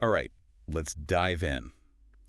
All right, let's dive in.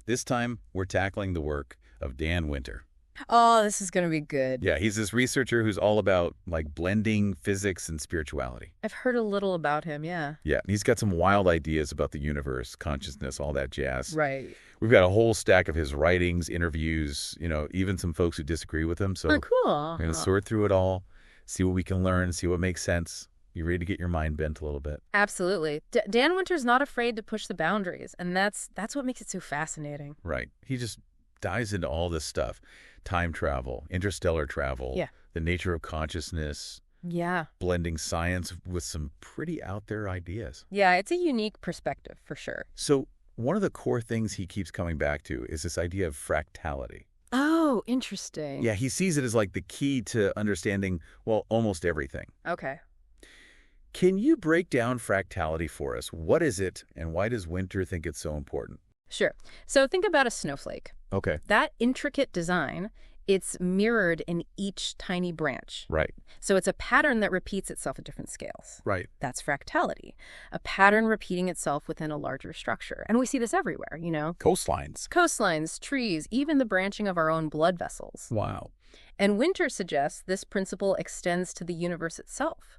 This time, we're tackling the work of Dan Winter. Oh, this is going to be good. Yeah, he's this researcher who's all about, like, blending physics and spirituality. I've heard a little about him, yeah. Yeah, and he's got some wild ideas about the universe, consciousness, all that jazz. Right. We've got a whole stack of his writings, interviews, even some folks who disagree with him. So Oh, cool. we're going to sort through it all, see what we can learn, see what makes sense. You ready to get your mind bent a little bit? Absolutely. Dan Winter's not afraid to push the boundaries, and that's what makes it so fascinating. Right. He just dives into all this stuff. Time travel, interstellar travel, Yeah. the nature of consciousness, Yeah. blending science with some pretty out there ideas. Yeah, it's a unique perspective for sure. So one of the core things he keeps coming back to is this idea of fractality. Oh, interesting. Yeah, he sees it as like the key to understanding, well, almost everything. Okay. Can you break down fractality for us? What is it, and why does Winter think it's so important? Sure. So think about a snowflake. Okay. That intricate design, it's mirrored in each tiny branch. Right. So it's a pattern that repeats itself at different scales. Right. That's fractality, a pattern repeating itself within a larger structure. And we see this everywhere, Coastlines. Coastlines, trees, even the branching of our own blood vessels. Wow. And Winter suggests this principle extends to the universe itself,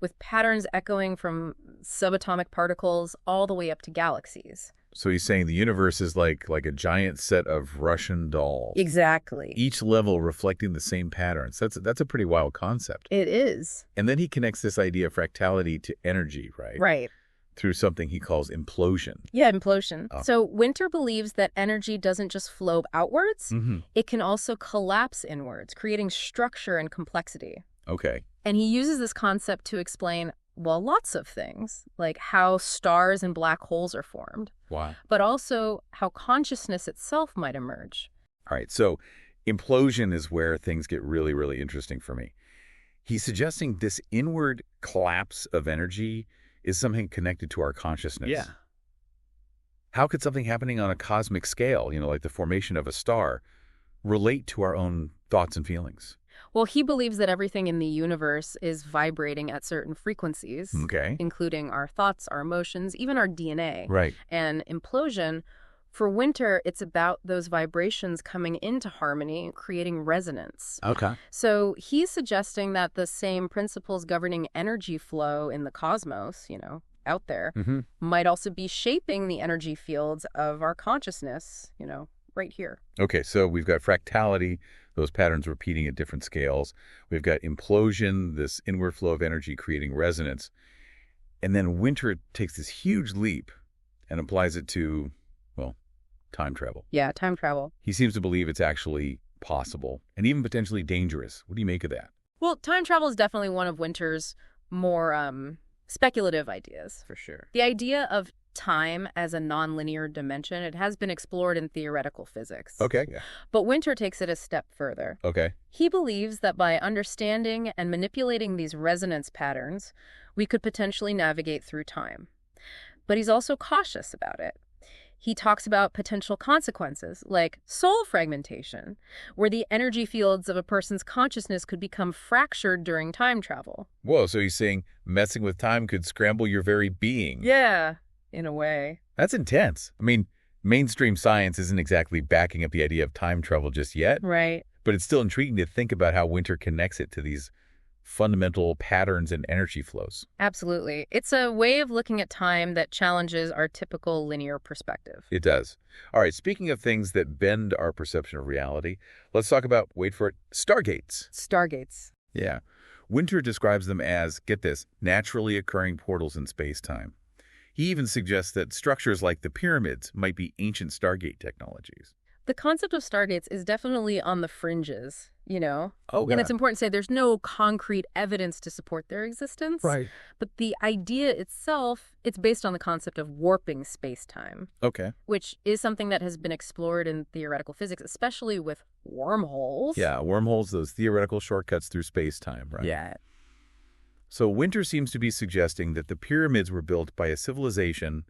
with patterns echoing from subatomic particles all the way up to galaxies. So he's saying the universe is like a giant set of Russian dolls. Exactly. Each level reflecting the same patterns. That's a pretty wild concept. It is. And then he connects this idea of fractality to energy, right? Right. Through something he calls implosion. Yeah, implosion. Oh. So Winter believes that energy doesn't just flow outwards, Mm-hmm. it can also collapse inwards, creating structure and complexity. Okay. And he uses this concept to explain, well, lots of things, like how stars and black holes are formed, Wow. but also how consciousness itself might emerge. All right, so implosion is where things get really, really interesting for me. He's suggesting this inward collapse of energy is something connected to our consciousness. Yeah. How could something happening on a cosmic scale, like the formation of a star, relate to our own thoughts and feelings? Well, he believes that everything in the universe is vibrating at certain frequencies, Okay. including our thoughts, our emotions, even our DNA. Right. And implosion, for Winter, it's about those vibrations coming into harmony, creating resonance. Okay. So he's suggesting that the same principles governing energy flow in the cosmos, out there, Mm-hmm. might also be shaping the energy fields of our consciousness, right here. Okay, so we've got fractality, those patterns repeating at different scales. We've got implosion, this inward flow of energy creating resonance. And then Winter takes this huge leap and applies it to, well, time travel. Yeah, time travel. He seems to believe it's actually possible and even potentially dangerous. What do you make of that? Well, time travel is definitely one of Winter's more speculative ideas, for sure. The idea of time as a nonlinear dimension, it has been explored in theoretical physics. Okay. Yeah. But Winter takes it a step further. Okay. He believes that by understanding and manipulating these resonance patterns, we could potentially navigate through time. But he's also cautious about it. He talks about potential consequences, like soul fragmentation, where the energy fields of a person's consciousness could become fractured during time travel. Whoa, so he's saying messing with time could scramble your very being. Yeah, in a way. That's intense. I mean, mainstream science isn't exactly backing up the idea of time travel just yet, Right. but it's still intriguing to think about how Winter connects it to these fundamental patterns and energy flows. Absolutely. It's a way of looking at time that challenges our typical linear perspective. It does. All right, speaking of things that bend our perception of reality, let's talk about, wait for it, stargates. Stargates. Yeah. Winter describes them as, get this, naturally occurring portals in space-time. He even suggests that structures like the pyramids might be ancient Stargate technologies. The concept of stargates is definitely on the fringes, Oh, And it's important to say there's no concrete evidence to support their existence. Right. But the idea itself, it's based on the concept of warping space-time, Okay. which is something that has been explored in theoretical physics, especially with wormholes. Yeah, wormholes, those theoretical shortcuts through space-time, right? Yeah. So Winter seems to be suggesting that the pyramids were built by a civilization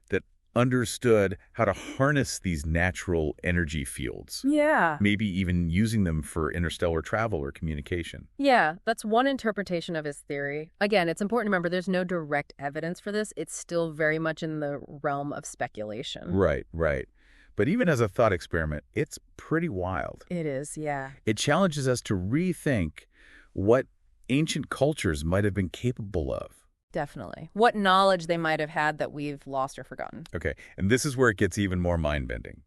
that understood how to harness these natural energy fields, Yeah. maybe even using them for interstellar travel or communication. Yeah, that's one interpretation of his theory. Again, it's important to remember there's no direct evidence for this. It's still very much in the realm of speculation. Right, right. But even as a thought experiment, it's pretty wild. It is, yeah. It challenges us to rethink what ancient cultures might have been capable of. Definitely. What knowledge they might have had that we've lost or forgotten. Okay, and this is where it gets even more mind-bending.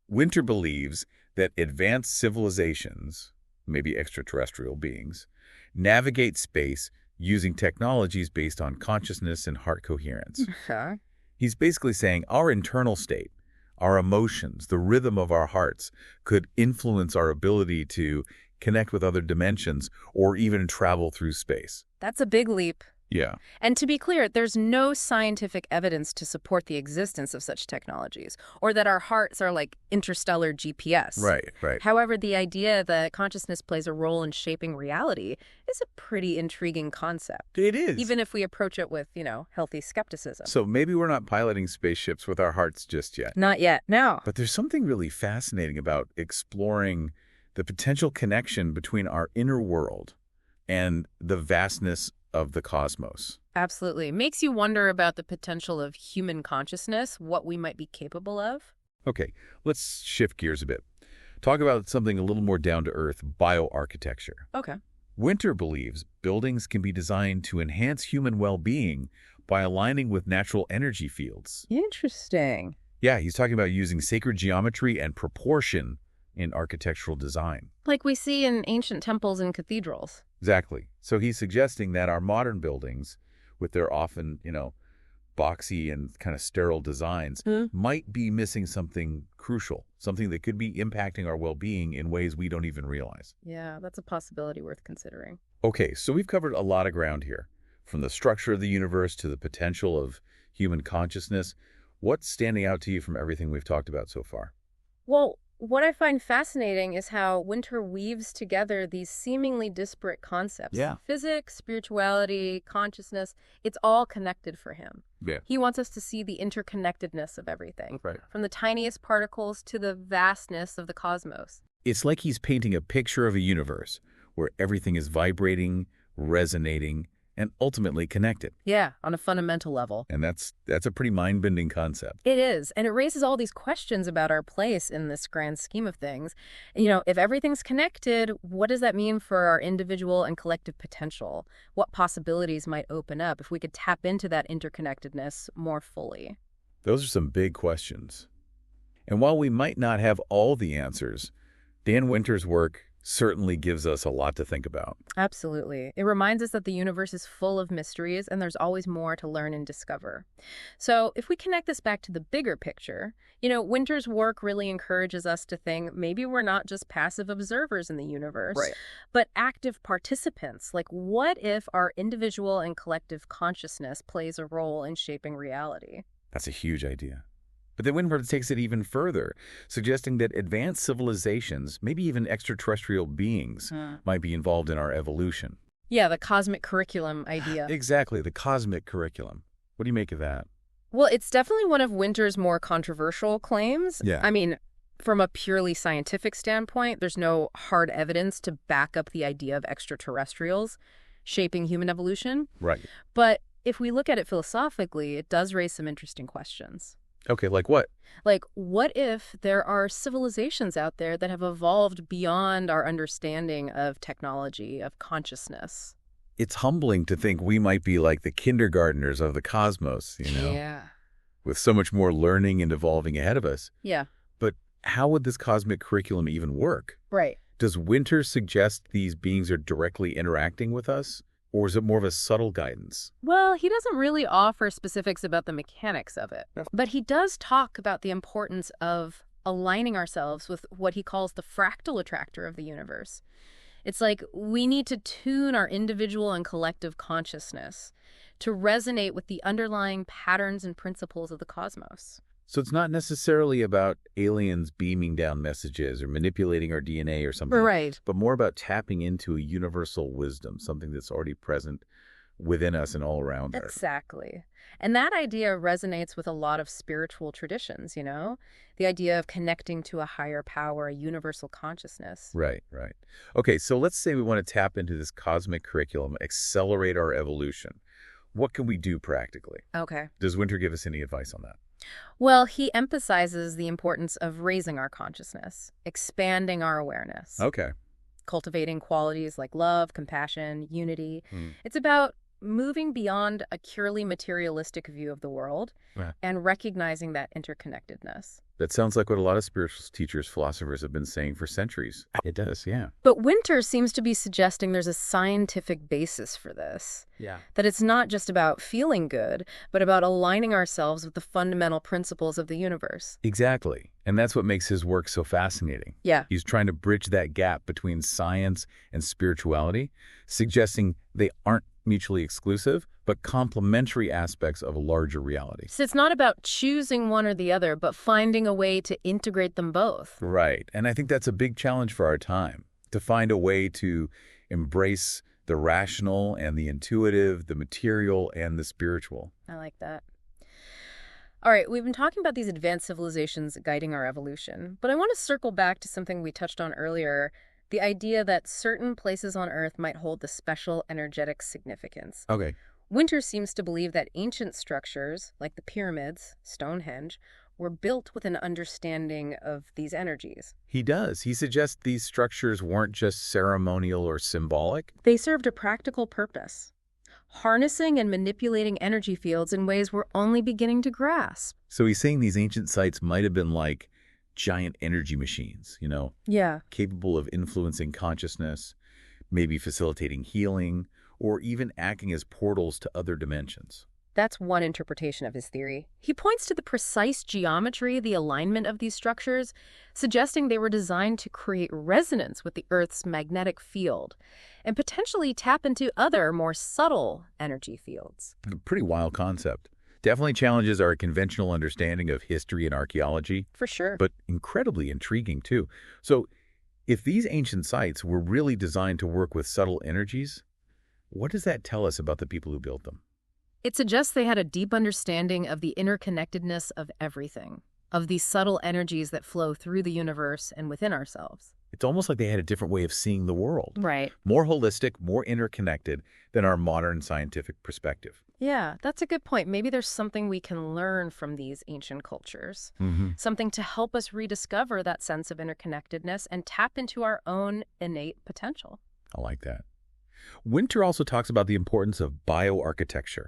Winter believes that advanced civilizations, maybe extraterrestrial beings, navigate space using technologies based on consciousness and heart coherence. Sure. He's basically saying our internal state, our emotions, the rhythm of our hearts could influence our ability to connect with other dimensions or even travel through space. That's a big leap. Yeah. And to be clear, there's no scientific evidence to support the existence of such technologies or that our hearts are like interstellar GPS. Right, right. However, the idea that consciousness plays a role in shaping reality is a pretty intriguing concept. It is. Even if we approach it with, healthy skepticism. So maybe we're not piloting spaceships with our hearts just yet. Not yet, no. But there's something really fascinating about exploring the potential connection between our inner world and the vastness of the cosmos. Absolutely. Makes you wonder about the potential of human consciousness, what we might be capable of. Okay, let's shift gears a bit. Talk about something a little more down-to-earth, bioarchitecture. Okay. Winter believes buildings can be designed to enhance human well-being by aligning with natural energy fields. Interesting. Yeah, he's talking about using sacred geometry and proportion in architectural design. Like we see in ancient temples and cathedrals. Exactly. So he's suggesting that our modern buildings, with their often, boxy and kind of sterile designs, might be missing something crucial, something that could be impacting our well-being in ways we don't even realize. Yeah, that's a possibility worth considering. Okay, so we've covered a lot of ground here, from the structure of the universe to the potential of human consciousness. What's standing out to you from everything we've talked about so far? Well, what I find fascinating is how Winter weaves together these seemingly disparate concepts. Yeah. Physics, spirituality, consciousness, it's all connected for him. Yeah. He wants us to see the interconnectedness of everything, Right. from the tiniest particles to the vastness of the cosmos. It's like he's painting a picture of a universe where everything is vibrating, resonating, and ultimately connected. Yeah, on a fundamental level. And that's a pretty mind-bending concept. It is, and it raises all these questions about our place in this grand scheme of things. If everything's connected, what does that mean for our individual and collective potential? What possibilities might open up if we could tap into that interconnectedness more fully? Those are some big questions. And while we might not have all the answers, Dan Winter's work certainly gives us a lot to think about. Absolutely. It reminds us that the universe is full of mysteries and there's always more to learn and discover. So if we connect this back to the bigger picture, Winter's work really encourages us to think maybe we're not just passive observers in the universe, but active participants. Like, what if our individual and collective consciousness plays a role in shaping reality? That's a huge idea. But then Winter takes it even further, suggesting that advanced civilizations, maybe even extraterrestrial beings, might be involved in our evolution. Yeah, the cosmic curriculum idea. Exactly, the cosmic curriculum. What do you make of that? Well, it's definitely one of Winter's more controversial claims. Yeah. I mean, from a purely scientific standpoint, there's no hard evidence to back up the idea of extraterrestrials shaping human evolution. Right. But if we look at it philosophically, it does raise some interesting questions. Okay, like what? Like, what if there are civilizations out there that have evolved beyond our understanding of technology, of consciousness? It's humbling to think we might be like the kindergartners of the cosmos, Yeah. with so much more learning and evolving ahead of us. Yeah. But how would this cosmic curriculum even work? Right. Does Winter suggest these beings are directly interacting with us? Or is it more of a subtle guidance? Well, he doesn't really offer specifics about the mechanics of it, but he does talk about the importance of aligning ourselves with what he calls the fractal attractor of the universe. It's like we need to tune our individual and collective consciousness to resonate with the underlying patterns and principles of the cosmos. So it's not necessarily about aliens beaming down messages or manipulating our DNA or something. Right. But more about tapping into a universal wisdom, something that's already present within us and all around us. Exactly. And that idea resonates with a lot of spiritual traditions, you know? The idea of connecting to a higher power, a universal consciousness. Right, right. Okay, so let's say we want to tap into this cosmic curriculum, accelerate our evolution. What can we do practically? Okay. Does Winter give us any advice on that? Well, he emphasizes the importance of raising our consciousness, expanding our awareness, Okay. cultivating qualities like love, compassion, unity. Hmm. It's about moving beyond a purely materialistic view of the world Yeah. and recognizing that interconnectedness. That sounds like what a lot of spiritual teachers, philosophers have been saying for centuries. It does, yeah. But Winter seems to be suggesting there's a scientific basis for this. Yeah. That it's not just about feeling good, but about aligning ourselves with the fundamental principles of the universe. Exactly. And that's what makes his work so fascinating. Yeah. He's trying to bridge that gap between science and spirituality, suggesting they aren't mutually exclusive, but complementary aspects of a larger reality. So it's not about choosing one or the other, but finding a way to integrate them both. Right. And I think that's a big challenge for our time, to find a way to embrace the rational and the intuitive, the material and the spiritual. I like that. All right, we've been talking about these advanced civilizations guiding our evolution, but I want to circle back to something we touched on earlier, the idea that certain places on Earth might hold the special energetic significance. Okay. Winter seems to believe that ancient structures, like the pyramids, Stonehenge, were built with an understanding of these energies. He does. He suggests these structures weren't just ceremonial or symbolic. They served a practical purpose, harnessing and manipulating energy fields in ways we're only beginning to grasp. So he's saying these ancient sites might have been like giant energy machines, Yeah. capable of influencing consciousness, maybe facilitating healing, or even acting as portals to other dimensions. That's one interpretation of his theory. He points to the precise geometry, the alignment of these structures, suggesting they were designed to create resonance with the Earth's magnetic field and potentially tap into other, more subtle energy fields. A pretty wild concept. Definitely challenges our conventional understanding of history and archaeology, For sure. but incredibly intriguing too. So if these ancient sites were really designed to work with subtle energies, what does that tell us about the people who built them? It suggests they had a deep understanding of the interconnectedness of everything, of these subtle energies that flow through the universe and within ourselves. It's almost like they had a different way of seeing the world. Right. More holistic, more interconnected than our modern scientific perspective. Yeah, that's a good point. Maybe there's something we can learn from these ancient cultures. Something to help us rediscover that sense of interconnectedness and tap into our own innate potential. I like that. Winter also talks about the importance of bioarchitecture,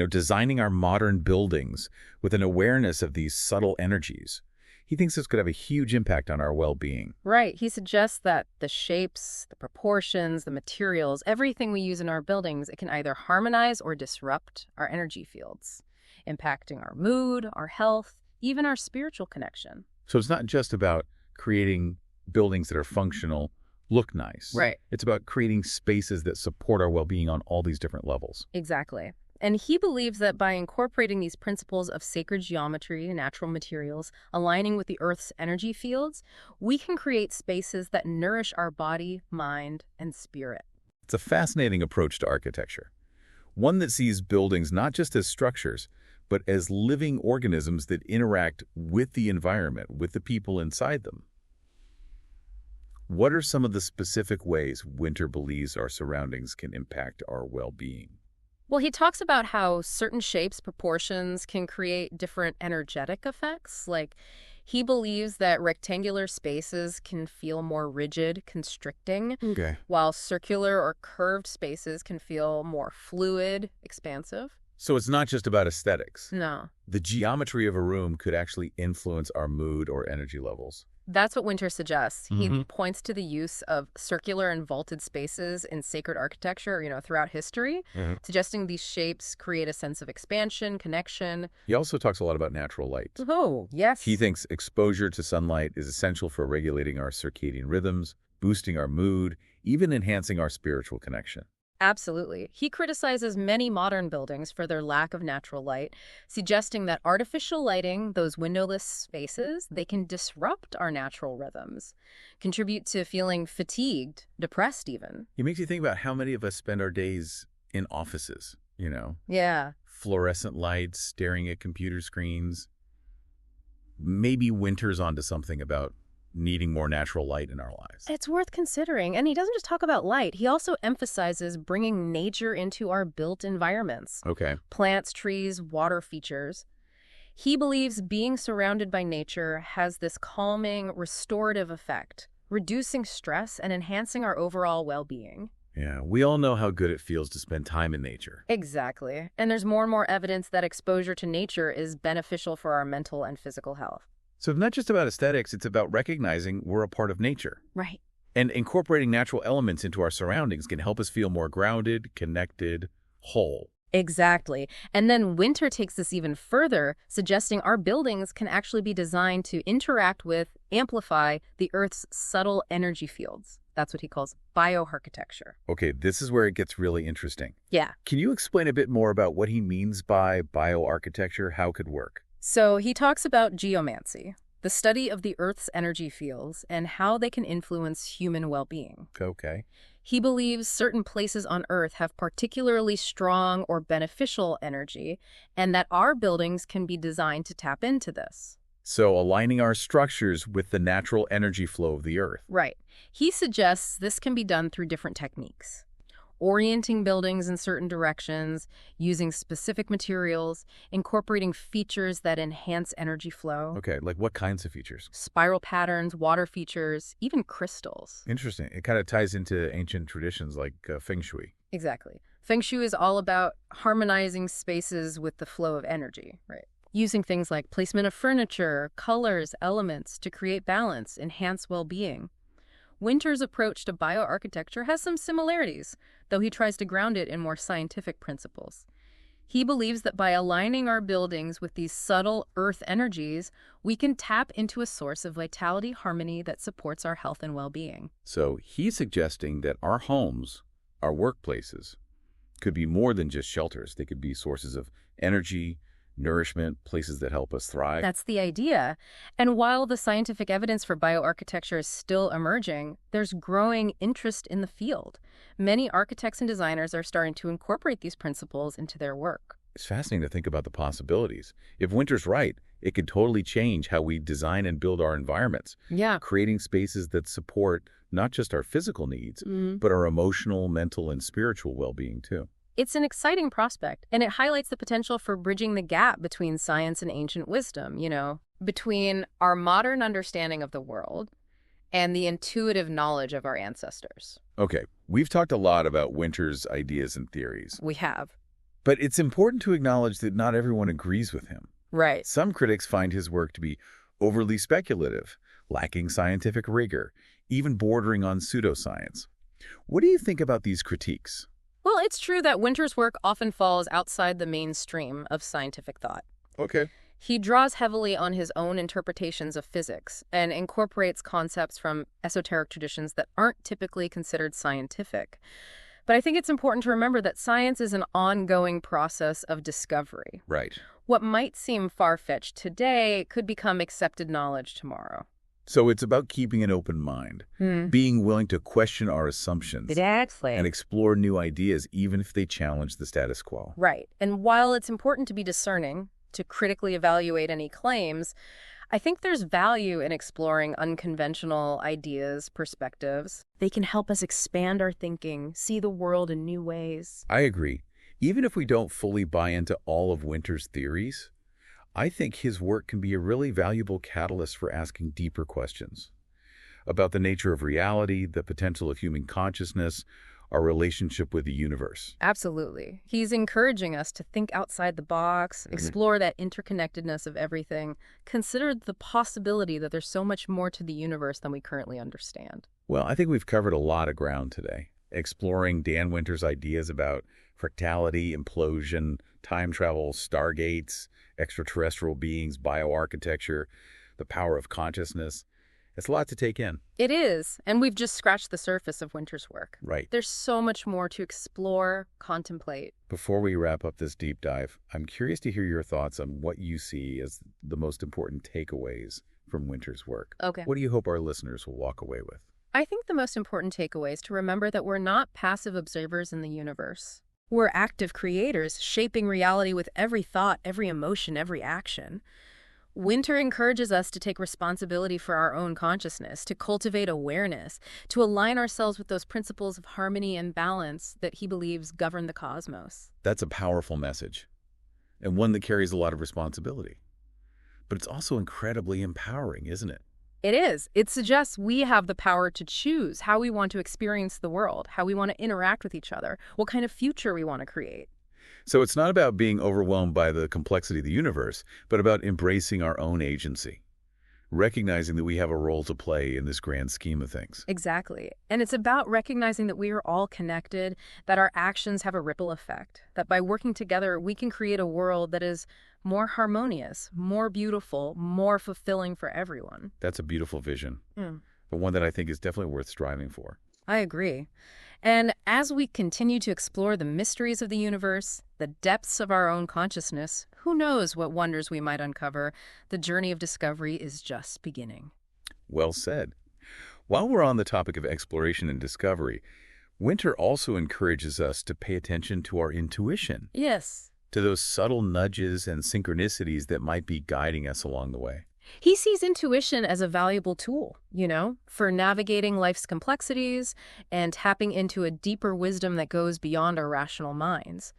designing our modern buildings with an awareness of these subtle energies. He thinks this could have a huge impact on our well-being. Right. He suggests that the shapes, the proportions, the materials, everything we use in our buildings, it can either harmonize or disrupt our energy fields, impacting our mood, our health, even our spiritual connection. So it's not just about creating buildings that are functional, look nice. Right. It's about creating spaces that support our well-being on all these different levels. Exactly. And he believes that by incorporating these principles of sacred geometry and natural materials, aligning with the Earth's energy fields, we can create spaces that nourish our body, mind, and spirit. It's a fascinating approach to architecture, one that sees buildings not just as structures, but as living organisms that interact with the environment, with the people inside them. What are some of the specific ways Winter believes our surroundings can impact our well-being? Well, he talks about how certain shapes, proportions can create different energetic effects. Like, he believes that rectangular spaces can feel more rigid, constricting, Okay. while circular or curved spaces can feel more fluid, expansive. So it's not just about aesthetics. No. The geometry of a room could actually influence our mood or energy levels. That's what Winter suggests. He Mhm. points to the use of circular and vaulted spaces in sacred architecture, throughout history, suggesting these shapes create a sense of expansion, connection. He also talks a lot about natural light. Oh, yes. He thinks exposure to sunlight is essential for regulating our circadian rhythms, boosting our mood, even enhancing our spiritual connection. Absolutely. He criticizes many modern buildings for their lack of natural light, suggesting that artificial lighting, those windowless spaces, they can disrupt our natural rhythms, contribute to feeling fatigued, depressed even. It makes you think about how many of us spend our days in offices, Yeah. fluorescent lights, staring at computer screens. Maybe Winter's onto something about needing more natural light in our lives. It's worth considering. And he doesn't just talk about light. He also emphasizes bringing nature into our built environments. Okay. Plants, trees, water features. He believes being surrounded by nature has this calming, restorative effect, reducing stress and enhancing our overall well-being. Yeah, we all know how good it feels to spend time in nature. Exactly. And there's more and more evidence that exposure to nature is beneficial for our mental and physical health. So it's not just about aesthetics, it's about recognizing we're a part of nature. Right. And incorporating natural elements into our surroundings can help us feel more grounded, connected, whole. Exactly. And then Winter takes this even further, suggesting our buildings can actually be designed to interact with, amplify the Earth's subtle energy fields. That's what he calls bioarchitecture. Okay, this is where it gets really interesting. Yeah. Can you explain a bit more about what he means by bioarchitecture, how it could work? So he talks about geomancy, the study of the Earth's energy fields and how they can influence human well-being. Okay. He believes certain places on Earth have particularly strong or beneficial energy, and that our buildings can be designed to tap into this. So aligning our structures with the natural energy flow of the Earth. Right. He suggests this can be done through different techniques. Orienting buildings in certain directions, using specific materials, incorporating features that enhance energy flow. Okay, like what kinds of features? Spiral patterns, water features, even crystals. Interesting. It kind of ties into ancient traditions like Feng Shui. Exactly. Feng Shui is all about harmonizing spaces with the flow of energy, right? Using things like placement of furniture, colors, elements to create balance, enhance well-being. Winter's approach to bioarchitecture has some similarities, though he tries to ground it in more scientific principles. He believes that by aligning our buildings with these subtle earth energies, we can tap into a source of vitality, harmony that supports our health and well-being. So he's suggesting that our homes, our workplaces, could be more than just shelters. They could be sources of energy, nourishment, places that help us thrive. That's the idea. And while the scientific evidence for bioarchitecture is still emerging, there's growing interest in the field. Many architects and designers are starting to incorporate these principles into their work. It's fascinating to think about the possibilities. If Winter's right, it could totally change how we design and build our environments, Yeah. creating spaces that support not just our physical needs, but our emotional, mental, and spiritual well-being too. It's an exciting prospect, and it highlights the potential for bridging the gap between science and ancient wisdom, between our modern understanding of the world and the intuitive knowledge of our ancestors. Okay, we've talked a lot about Winter's ideas and theories, We have. but it's important to acknowledge that not everyone agrees with him. Right. Some critics find his work to be overly speculative, lacking scientific rigor, even bordering on pseudoscience. What do you think about these critiques? Well, it's true that Winter's work often falls outside the mainstream of scientific thought. Okay. He draws heavily on his own interpretations of physics and incorporates concepts from esoteric traditions that aren't typically considered scientific. But I think it's important to remember that science is an ongoing process of discovery. Right. What might seem far-fetched today could become accepted knowledge tomorrow. So it's about keeping an open mind, being willing to question our assumptions, Exactly. and explore new ideas even if they challenge the status quo. Right. And while it's important to be discerning, to critically evaluate any claims, I think there's value in exploring unconventional ideas, perspectives. They can help us expand our thinking, see the world in new ways. I agree. Even if we don't fully buy into all of Winter's theories, I think his work can be a really valuable catalyst for asking deeper questions about the nature of reality, the potential of human consciousness, our relationship with the universe. Absolutely. He's encouraging us to think outside the box, explore that interconnectedness of everything, consider the possibility that there's so much more to the universe than we currently understand. Well, I think we've covered a lot of ground today, exploring Dan Winter's ideas about fractality, implosion, time travel, stargates, extraterrestrial beings, bioarchitecture, the power of consciousness. It's a lot to take in. It is, and we've just scratched the surface of Winter's work. Right. There's so much more to explore, contemplate. Before we wrap up this deep dive, I'm curious to hear your thoughts on what you see as the most important takeaways from Winter's work. Okay. What do you hope our listeners will walk away with? I think the most important takeaway is to remember that we're not passive observers in the universe. We're active creators, shaping reality with every thought, every emotion, every action. Winter encourages us to take responsibility for our own consciousness, to cultivate awareness, to align ourselves with those principles of harmony and balance that he believes govern the cosmos. That's a powerful message, and one that carries a lot of responsibility. But it's also incredibly empowering, isn't it? It is. It suggests we have the power to choose how we want to experience the world, how we want to interact with each other, what kind of future we want to create. So it's not about being overwhelmed by the complexity of the universe, but about embracing our own agency, recognizing that we have a role to play in this grand scheme of things. Exactly. And it's about recognizing that we are all connected, that our actions have a ripple effect, that by working together, we can create a world that is more harmonious, more beautiful, more fulfilling for everyone. That's a beautiful vision, but one that I think is definitely worth striving for. I agree. And as we continue to explore the mysteries of the universe, the depths of our own consciousness, who knows what wonders we might uncover? The journey of discovery is just beginning. Well said. While we're on the topic of exploration and discovery, Winter also encourages us to pay attention to our intuition, Yes. to those subtle nudges and synchronicities that might be guiding us along the way. He sees intuition as a valuable tool, for navigating life's complexities and tapping into a deeper wisdom that goes beyond our rational minds.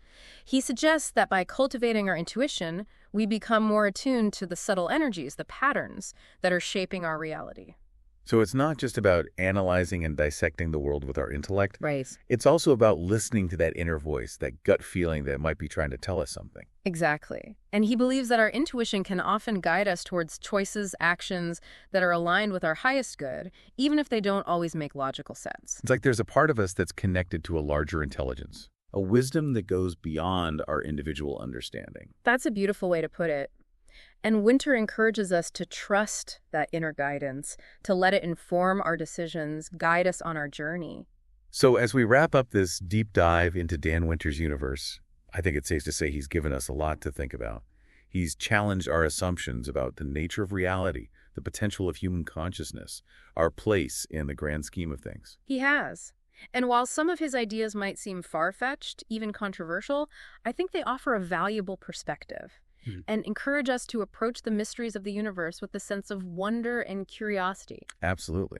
He suggests that by cultivating our intuition, we become more attuned to the subtle energies, the patterns that are shaping our reality. So it's not just about analyzing and dissecting the world with our intellect. Right. It's also about listening to that inner voice, that gut feeling that might be trying to tell us something. Exactly. And he believes that our intuition can often guide us towards choices, actions that are aligned with our highest good, even if they don't always make logical sense. It's like there's a part of us that's connected to a larger intelligence, a wisdom that goes beyond our individual understanding. That's a beautiful way to put it. And Winter encourages us to trust that inner guidance, to let it inform our decisions, guide us on our journey. So as we wrap up this deep dive into Dan Winter's universe, I think it's safe to say he's given us a lot to think about. He's challenged our assumptions about the nature of reality, the potential of human consciousness, our place in the grand scheme of things. He has. And while some of his ideas might seem far-fetched, even controversial, I think they offer a valuable perspective and encourage us to approach the mysteries of the universe with a sense of wonder and curiosity. Absolutely.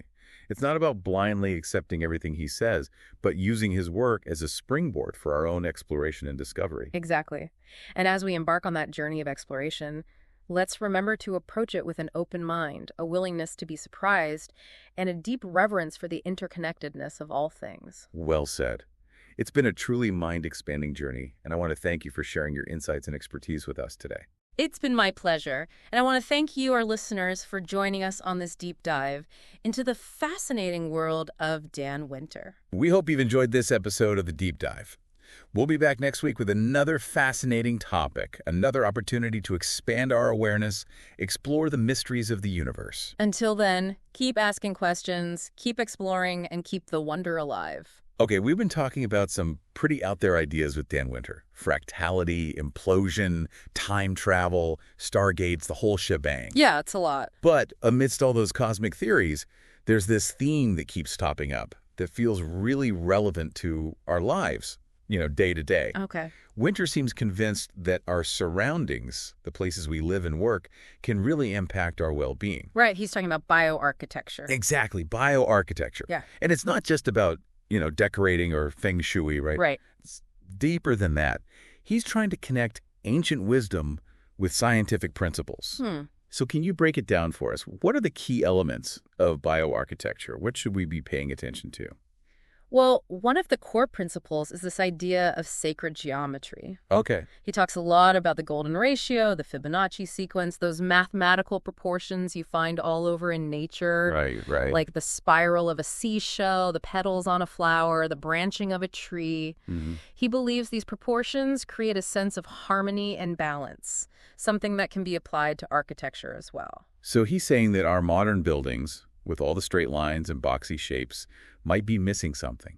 It's not about blindly accepting everything he says, but using his work as a springboard for our own exploration and discovery. Exactly. And as we embark on that journey of exploration, let's remember to approach it with an open mind, a willingness to be surprised, and a deep reverence for the interconnectedness of all things. Well said. It's been a truly mind-expanding journey, and I want to thank you for sharing your insights and expertise with us today. It's been my pleasure, and I want to thank you, our listeners, for joining us on this deep dive into the fascinating world of Dan Winter. We hope you've enjoyed this episode of The Deep Dive. We'll be back next week with another fascinating topic, another opportunity to expand our awareness, explore the mysteries of the universe. Until then, keep asking questions, keep exploring, and keep the wonder alive. Okay, we've been talking about some pretty out-there ideas with Dan Winter. Fractality, implosion, time travel, stargates, the whole shebang. Yeah, it's a lot. But amidst all those cosmic theories, there's this theme that keeps popping up that feels really relevant to our lives, day to day. Okay. Winter seems convinced that our surroundings, the places we live and work, can really impact our well-being. Right, he's talking about bioarchitecture. Exactly, bioarchitecture. Yeah. And it's not just about decorating or feng shui, right? Right. It's deeper than that. He's trying to connect ancient wisdom with scientific principles. So can you break it down for us? What are the key elements of bioarchitecture? What should we be paying attention to? Well, one of the core principles is this idea of sacred geometry. Okay. He talks a lot about the golden ratio, the Fibonacci sequence, those mathematical proportions you find all over in nature. Right. Like the spiral of a seashell, the petals on a flower, the branching of a tree. He believes these proportions create a sense of harmony and balance, something that can be applied to architecture as well. So he's saying that our modern buildings, with all the straight lines and boxy shapes, might be missing something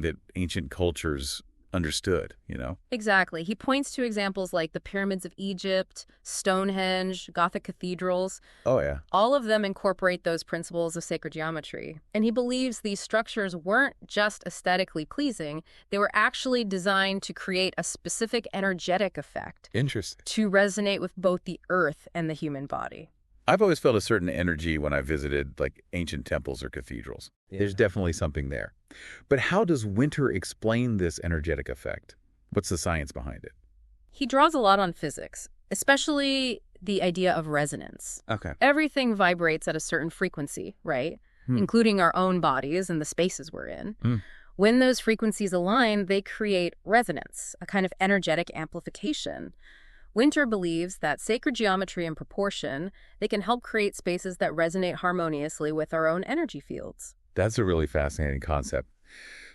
that ancient cultures understood, you know? Exactly. He points to examples like the pyramids of Egypt, Stonehenge, Gothic cathedrals. Oh, yeah. All of them incorporate those principles of sacred geometry. And he believes these structures weren't just aesthetically pleasing, they were actually designed to create a specific energetic effect Interesting. to resonate with both the earth and the human body. I've always felt a certain energy when I visited like ancient temples or cathedrals. Yeah. There's definitely something there. But how does Winter explain this energetic effect? What's the science behind it? He draws a lot on physics, especially the idea of resonance. Okay. Everything vibrates at a certain frequency, right? Including our own bodies and the spaces we're in. When those frequencies align, they create resonance, a kind of energetic amplification. Winter believes that sacred geometry and proportion, they can help create spaces that resonate harmoniously with our own energy fields. That's a really fascinating concept.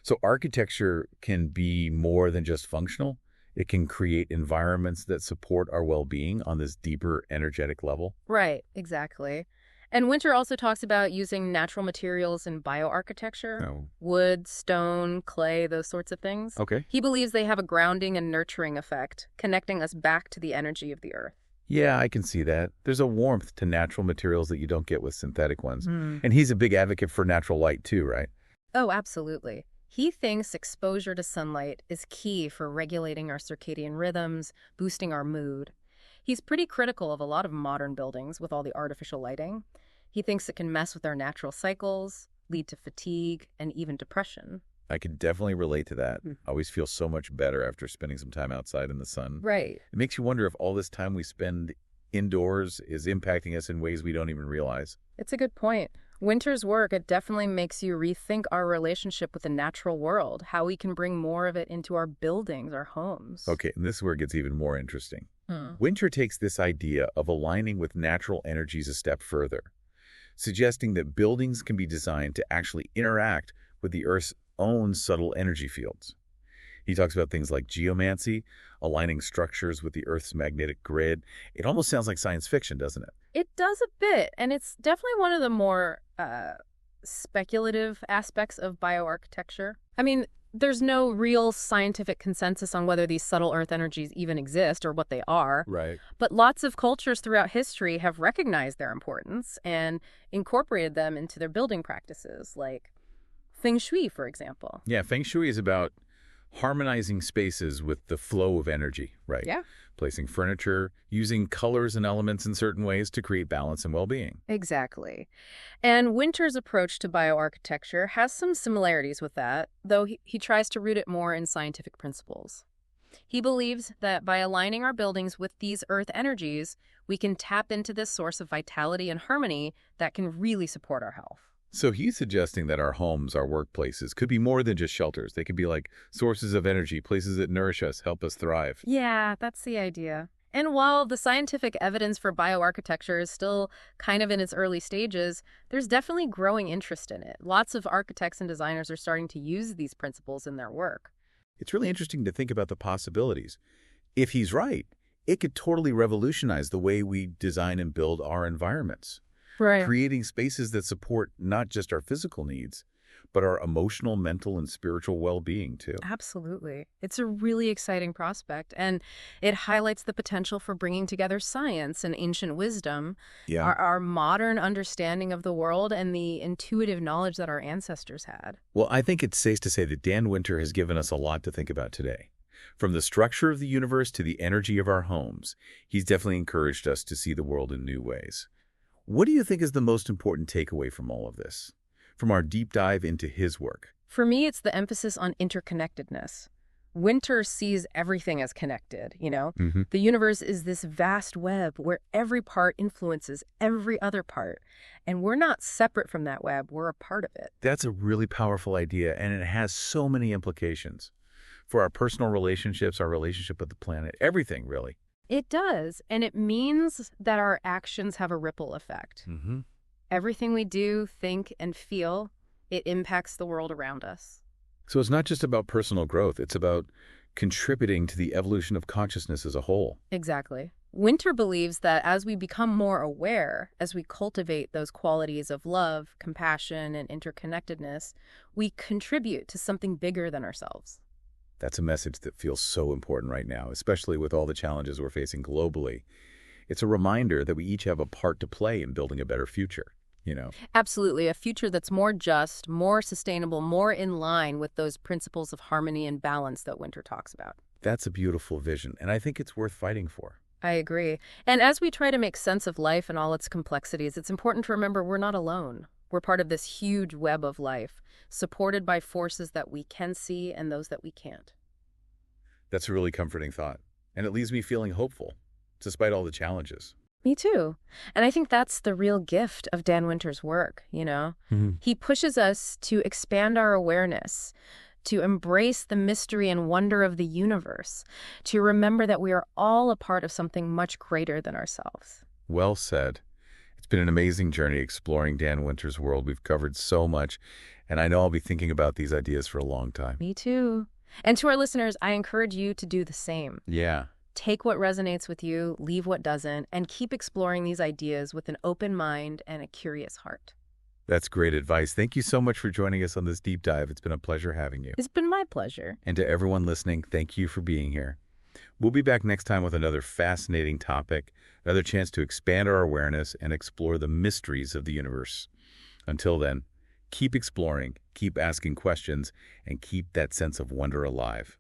So architecture can be more than just functional. It can create environments that support our well-being on this deeper energetic level. Right, exactly. And Winter also talks about using natural materials in bioarchitecture, Oh. wood, stone, clay, those sorts of things. Okay. He believes they have a grounding and nurturing effect, connecting us back to the energy of the earth. Yeah, I can see that. There's a warmth to natural materials that you don't get with synthetic ones. And he's a big advocate for natural light too, right? Oh, absolutely. He thinks exposure to sunlight is key for regulating our circadian rhythms, boosting our mood. He's pretty critical of a lot of modern buildings with all the artificial lighting. He thinks it can mess with our natural cycles, lead to fatigue, and even depression. I can definitely relate to that. I always feel so much better after spending some time outside in the sun. Right. It makes you wonder if all this time we spend indoors is impacting us in ways we don't even realize. It's a good point. Winter's work, it definitely makes you rethink our relationship with the natural world, how we can bring more of it into our buildings, our homes. Okay, and this is where it gets even more interesting. Winter takes this idea of aligning with natural energies a step further, suggesting that buildings can be designed to actually interact with the Earth's own subtle energy fields. He talks about things like geomancy, aligning structures with the Earth's magnetic grid. It almost sounds like science fiction, doesn't it? It does a bit, and it's definitely one of the more speculative aspects of bioarchitecture. I mean, there's no real scientific consensus on whether these subtle Earth energies even exist or what they are. Right. But lots of cultures throughout history have recognized their importance and incorporated them into their building practices, like Feng Shui, for example. Yeah, Feng Shui is about harmonizing spaces with the flow of energy, right? Yeah. Placing furniture, using colors and elements in certain ways to create balance and well-being. Exactly. And Winter's approach to bioarchitecture has some similarities with that, though he tries to root it more in scientific principles. He believes that by aligning our buildings with these earth energies, we can tap into this source of vitality and harmony that can really support our health. So he's suggesting that our homes, our workplaces, could be more than just shelters. They could be like sources of energy, places that nourish us, help us thrive. Yeah, that's the idea. And while the scientific evidence for bioarchitecture is still kind of in its early stages, there's definitely growing interest in it. Lots of architects and designers are starting to use these principles in their work. It's really interesting to think about the possibilities. If he's right, it could totally revolutionize the way we design and build our environments. Right. Creating spaces that support not just our physical needs, but our emotional, mental, and spiritual well-being, too. Absolutely. It's a really exciting prospect, and it highlights the potential for bringing together science and ancient wisdom, Yeah. our modern understanding of the world, and the intuitive knowledge that our ancestors had. Well, I think it's safe to say that Dan Winter has given us a lot to think about today. From the structure of the universe to the energy of our homes, he's definitely encouraged us to see the world in new ways. What do you think is the most important takeaway from all of this, from our deep dive into his work? For me, it's the emphasis on interconnectedness. Winter sees everything as connected, you know? The universe is this vast web where every part influences every other part, and we're not separate from that web, we're a part of it. That's a really powerful idea, and it has so many implications for our personal relationships, our relationship with the planet, everything, really. It does, and it means that our actions have a ripple effect. Everything we do, think, and feel, it impacts the world around us. So it's not just about personal growth, it's about contributing to the evolution of consciousness as a whole. Exactly. Winter believes that as we become more aware, as we cultivate those qualities of love, compassion, and interconnectedness, we contribute to something bigger than ourselves. That's a message that feels so important right now, especially with all the challenges we're facing globally. It's a reminder that we each have a part to play in building a better future, you know? Absolutely, a future that's more just, more sustainable, more in line with those principles of harmony and balance that Winter talks about. That's a beautiful vision, and I think it's worth fighting for. I agree. And as we try to make sense of life and all its complexities, it's important to remember we're not alone. We're part of this huge web of life, supported by forces that we can see and those that we can't. That's a really comforting thought, and it leaves me feeling hopeful, despite all the challenges. Me too. And I think that's the real gift of Dan Winter's work, you know? He pushes us to expand our awareness, to embrace the mystery and wonder of the universe, to remember that we are all a part of something much greater than ourselves. Well said. It's been an amazing journey exploring Dan Winter's world. We've covered so much, and I know I'll be thinking about these ideas for a long time. Me too. And to our listeners, I encourage you to do the same. Yeah. Take what resonates with you, leave what doesn't, and keep exploring these ideas with an open mind and a curious heart. That's great advice. Thank you so much for joining us on this deep dive. It's been a pleasure having you. It's been my pleasure. And to everyone listening, thank you for being here. We'll be back next time with another fascinating topic, another chance to expand our awareness and explore the mysteries of the universe. Until then, keep exploring, keep asking questions, and keep that sense of wonder alive.